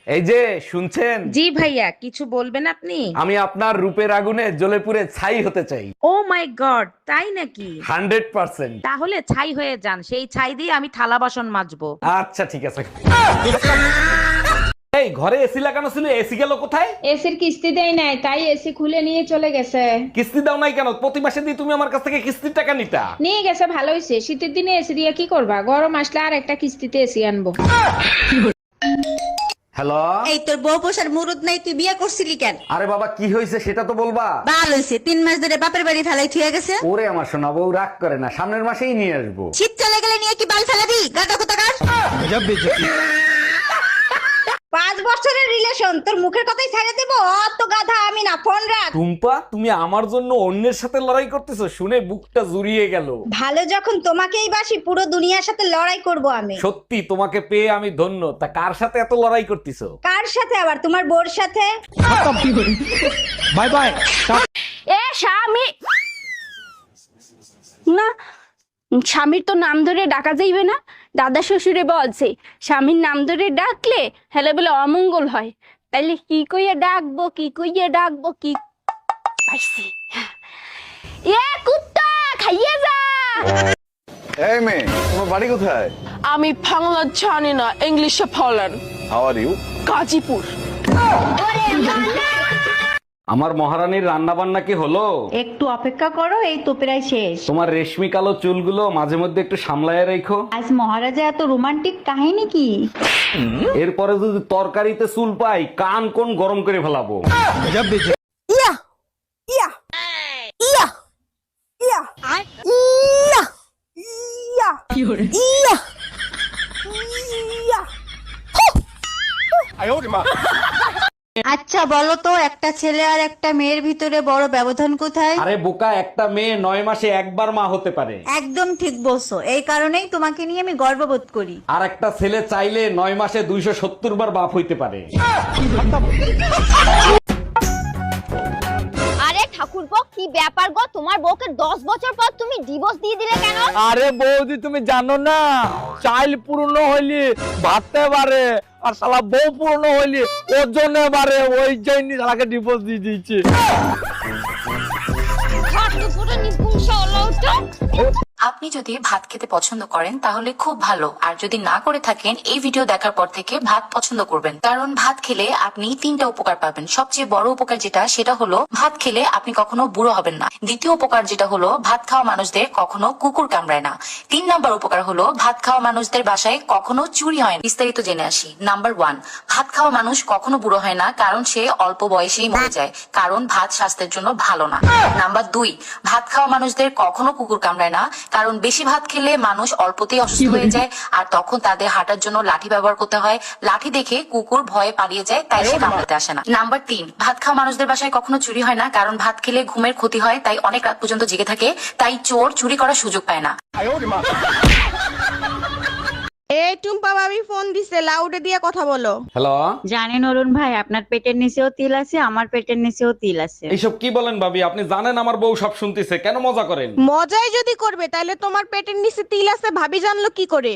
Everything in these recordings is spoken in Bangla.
এই যে শুনছেন, জি ভাইয়া, কিছু বলবেন আপনি? আমি আপনার রূপের আগুনে জ্বলে পুড়ে ছাই হতে চাই। ও মাই গড, তাই নাকি? 100%। তাহলে ছাই হয়ে যান, সেই ছাই দিয়ে আমি থালা বাসন মাজবো। আচ্ছা ঠিক আছে। এই ঘরে এসি লাগানো ছিল, এসি গেল কোথায়? এসির কিস্তি দেয় নাই, তাই এসি খুলে নিয়ে চলে গেছে। কিস্তি দাও নাই কেন? প্রতি মাসে দিয়ে তুমি আমার কাছ থেকে কিস্তির টাকা নিতা। নিয়ে গেছে, ভালো হয়েছে। শীতের দিনে এসি দিয়ে কি করবা? গরম আসলে আর একটা কিস্তিতে এসি আনবো। হ্যালো। এই তোর বউ পোষার মুরুদ নাই, তুই বিয়ে করছিলি কেন? আরে বাবা, কি হয়েছে সেটা তো বলবা। বাল হইছে, 3 মাস ধরে বাপের বাড়ি ফেলাই থুয়ে গেছে। ওরে আমার সোনা বউ, রাগ করে না, সামনের মাসেই নিয়ে আসবো। শীত চলে গেলে নিয়ে কি বাল ফেলাবি? গাদা কোথাকার। 5 বছরের রিলেশন, তোর মুখের কথাই ছেড়ে দেব? অত গাধা আমি না, ফোন রাখ। টুম্পা, তুমি আমার জন্য অন্যের সাথে লড়াই করতেছো শুনে বুকটা জুড়িয়ে গেল। ভালো যখন তোমাকেই বাসি, পুরো দুনিয়ার সাথে লড়াই করব আমি। সত্যি তোমাকে পেয়ে আমি ধন্য। তা কার সাথে এত লড়াই করতেছো? কার সাথে আবার? তোমার বোর সাথে। Bye bye. এ স্বামী না, স্বামীর তো নাম ধরে ডাকা যাইবে না। দাদা শ্বশুরে বলছে স্বামীর নাম ধরে ডাকলে হেলে বলে অমঙ্গল হয়। তাইলে কি কইয়া ডাকবো, কি কইয়া ডাকবো, কি পাইছি। এ কুত্তা, খাইয়ে যা। এই মেয়ে, তোমার বাড়ি কোথায়? আমি বাংলা জানি না, ইংলিশে বলেন। How are you? গাজীপুর। আমার মহারানীর রান্না বান্না কি হলো? একটু অপেক্ষা করো, এই তো প্রায় শেষ। তোমার রেশমি কালো চুলগুলো মাঝে মধ্যে একটু সামলায় রেখো। আজ মহারাজা এত রোমান্টিক কাহিনী কি? এরপরে যদি তরকারিতে চুল পাই, কান কোন গরম করে ফেলাবো। ইয়া ইয়া ইয়া ইয়া ইয়া ইয়া ইয়া আচ্ছা বলো তো, একটা ছেলে আর একটা মেয়ের ভিতরে বড় ব্যবধান কোথায়? আরে বোকা, একটা মেয়ে 9 মাসে একবার মা হতে পারে। একদম ঠিক বলছো, এই কারণেই তোমাকে নিয়ে আমি গর্ববোধ করি। আর একটা ছেলে চাইলে 9 মাসে 270 বার বাপ হইতে পারে। আরে ঠাকুরপো, কি ব্যাপার গো? তোমার বউকে 10 বছর পর তুমি ডিভোর্স দিয়ে দিলে কেন? আরে বৌদি, তুমি জানো না, চাইল্ড পূর্ণ হইলি ভাবতে পারে, আর শালা বউ পূর্ণ হইলি ওজনে বাড়ে, ওই জন্য শালাকে ডিভোর্স দিয়ে দিয়েছে। পুরো নিপুংস হলো তো। আপনি যদি ভাত খেতে পছন্দ করেন তাহলে খুব ভালো, আর যদি না করে থাকেন এই ভিডিও দেখার পর থেকে ভাত পছন্দ করবেন। কারণ ভাত খেলে আপনি 3টা উপকার পাবেন। সবচেয়ে বড় উপকার যেটা, সেটা হলো ভাত খেলে আপনি কখনো বুড়ো হবেন না। দ্বিতীয় উপকার যেটা হলো, ভাত খাওয়া মানুষদের কখনো কুকুর কামড়ায় না। 3 নাম্বার উপকার হলো, ভাত খাওয়া মানুষদের বাসায় কখনো চুরি হয় না। বিস্তারিত জেনে আসি। নাম্বার 1, ভাত খাওয়া মানুষ কখনো বুড়ো হয় না, কারণ সে অল্প বয়সেই মরে যায়, কারণ ভাত স্বাস্থ্যের জন্য ভালো না। নাম্বার 2, ভাত খাওয়া মানুষদের কখনো কুকুর কামড়ায় না, কারণ বেশি ভাত খেলে মানুষ অল্পতেই অসুস্থ হয়ে যায়, আর তখন তাদের হাঁটার জন্য লাঠি ব্যবহার করতে হয়। লাঠি দেখে কুকুর ভয়ে পালিয়ে যায়, তাই সে কামড়াতে আসে না। নাম্বার 3, ভাত খাওয়া মানুষদের বাসায় কখনো চুরি হয় না, কারণ ভাত খেলে ঘুমের ক্ষতি হয়, তাই অনেক রাত পর্যন্ত জেগে থাকে, তাই চোর চুরি করার সুযোগ পায় না। এই টুম্পা ভাবি ফোন দিছে, লাউডে দিয়ে কথা বলো। হ্যালো। জানেন অরুণ ভাই, আপনার পেটের নিচেও তিল আছে, আমার পেটের নিচেও তিল আছে। এইসব কি বলেন ভাবি? আপনি জানেন আমার বউ সব শুনতেছে, কেন মজা করেন? মজাই যদি করবে তাহলে তোমার পেটের নিচে তিল আছে ভাবি জানলো কি করে?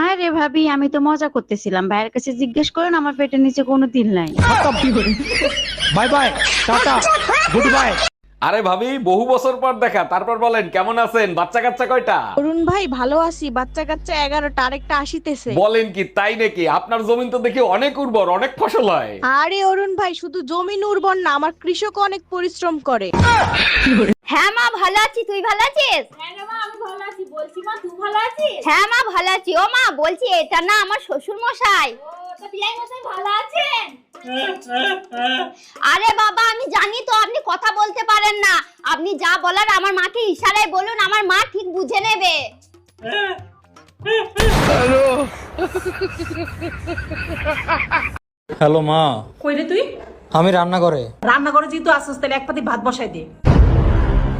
আরে ভাবি, আমি তো মজা করতেছিলাম, ভাইয়ের কাছে জিজ্ঞেস করেন, আমার পেটের নিচে কোনো তিল নাই। Bye bye, tata, good bye. আরে ভাবি, বহু বছর পর দেখা, তারপর বলেন কেমন আছেন? বাচ্চা কাচ্চা কয়টা? অরুণ ভাই ভালো আছি, বাচ্চা কাচ্চা 11টা, আরেকটা আসিতেছে। বলেন কি, তাই নাকি? আপনার জমিন তো দেখি অনেক উর্বর, অনেক ফসল হয়। আরে অরুণ ভাই, শুধু জমিন উর্বর না, আমার কৃষক অনেক পরিশ্রম করে। হ্যাঁ মা, ভালো আছি। তুই ভালো আছিস? হ্যাঁ মা, আমি ভালো আছি। বলছি মা, তুই ভালো আছিস? হ্যাঁ মা, ভালো আছি। ও মা, বলছি এটা না আমার শ্বশুর মশাই। তা বিয়াই মশাই ভালো আছেন? আরে বাবা, আমি জানি তো আপনি কথা বলতে পারেন না। আপনি যা বলার আমার মাকে ইশারায় বলুন, আমার মা ঠিক বুঝে নেবে। হ্যালো মা। কই রে তুই? আমি রান্না করে। রান্না করে যেহেতু আসছিস, তাহলে এক পাতি ভাত বসাই দে।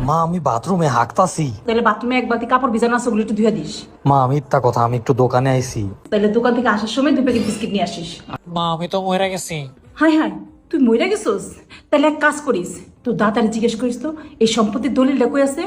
মা, আমি বাথরুমে হাঁকতাছি। তাহলে বাথরুমে এক বাতি কাপড় ভিজানো আছে, ওগুলো একটু ধুয়ে দিস। মা, মিথ্যা কথা, আমি একটু দোকানে আইছি। তাহলে দোকান থেকে আসার সময় 2 প্যাকেট বিস্কিট নিয়ে আসিস। মা, আমি তো মরে গেছি। হাই হাই, তুই মইরা গেছিস? তাহলে এক কাজ করিস, তোর দাদারে জিজ্ঞেস করিস তো এই সম্পত্তির দলিলটা কই আছে।